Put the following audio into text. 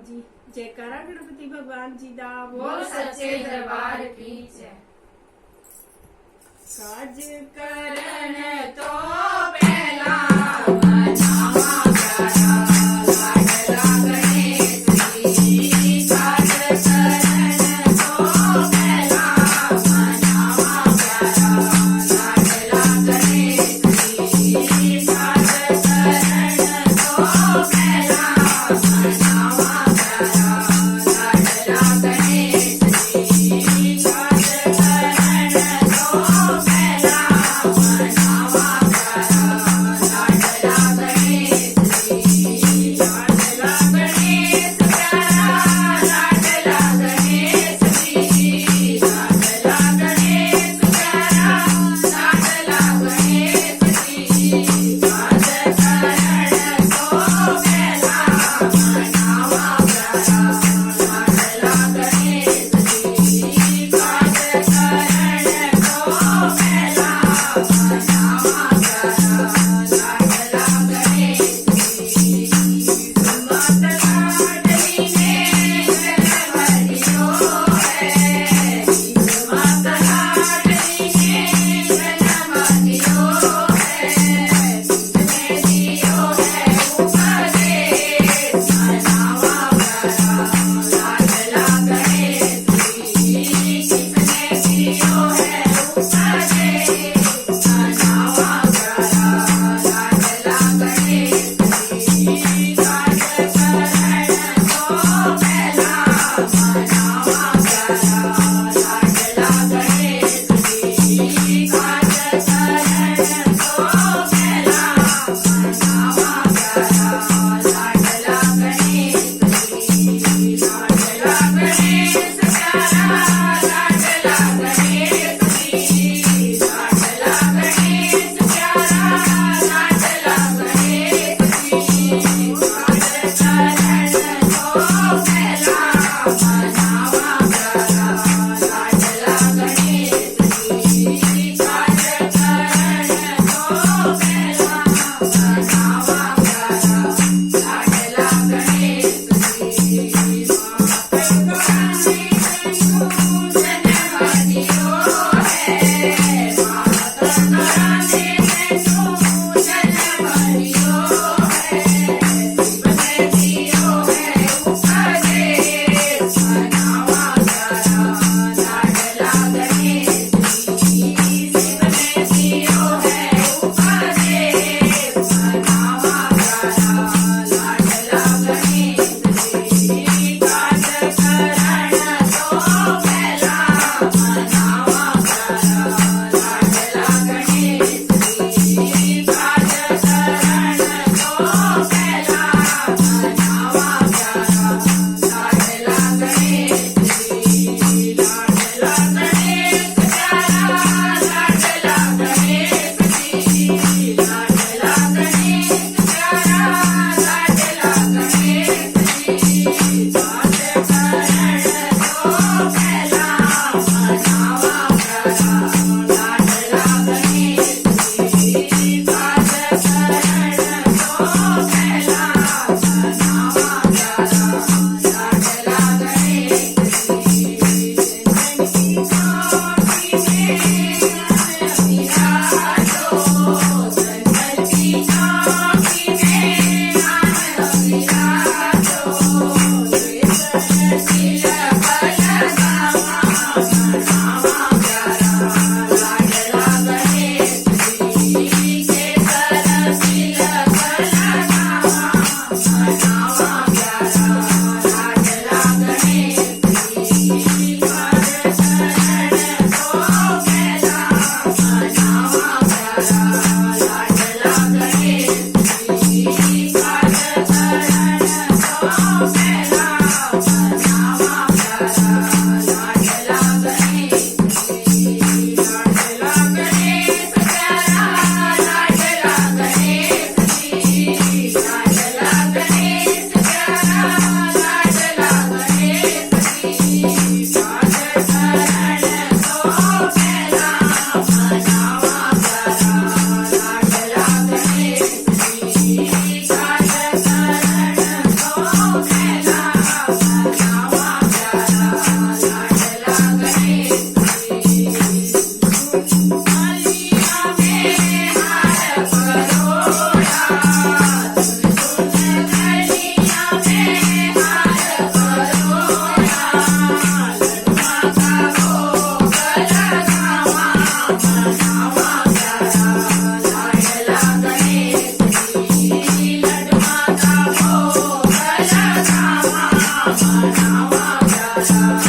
जी जयकारा गणपति भगवान जी दा बोल सच्चे दरबार की जय। काज करण तो पहला मनावा प्यारा लाडला गणेश जी। काज करण तो पहला मनावा प्यारा लाडला गणेश जी। काज करण तो पहला मनावा प्यारा लाडला गणेश जी। काज करण तो पहला मनावा प्यारा लाडला गणेश जी। लाडला गणेश प्यारा लाडला गणेश जी। लाडला गणेश प्यारा लाडला गणेश जी। काज करण तो पहला मनावा प्यारा लाडला गणेश जी। काज करण तो पहला मनावा प्यारा लाडला गणेश जी। सुमत लाडली ने जन्म लियो है। सुमत लाडली ने जन्म लियो है। तुझने दियो है उपदेश मनावा प्यारा लाडला गणेश जी। किसने दियो है उपदेश मनावा प्यारा लाडला गणेश जी। काज करण तो पहला मनावा प्यारा लाडला गणेश जी। काज करण तो पहला मनावा प्यारा लाडला गणेश जी। लाडला गणेश प्यारा लाडला गणेश जी। लाडला गणेश प्यारा लाडला गणेश जी। काज करण तो पहला मनावा प्यारा लाडला गणेश जी। काज करण तो पहला मनावा प्यारा लाडला गणेश जी। माता रानी तैनू जन्म दियो है। माता रानी तैनू जन्म दियो है। तुमने दियो है उपदेश मनावा प्यारा लाडला गणेश जी। तुमने दियो है उपदेश मनावा प्यारा लाडला गणेश जी। काज करण तो पहला मनावा प्यारा लाडला गणेश जी। काज करण तो पहला मनावा प्यारा लाडला गणेश जी। लाडला गणेश प्यारा लाडला गणेश जी। लाडला गणेश प्यारा लाडला गणेश जी। काज करण तो पहला मनावा प्यारा लाडला गणेश जी। काज करण तो पहला मनावा प्यारा लाडला गणेश जी। जिंदगी काटी में विराजो। जिंदगी काटी में विराजो। मनावा प्यारा लाडला गणेश जी। केसर तिलक लगावा मनावा प्यारा लाडला गणेश जी। काज करण तो पहला मनावा प्यारा लाडला गणेश जी। काज करण तो पहला मनावा મનાવા પ્યારા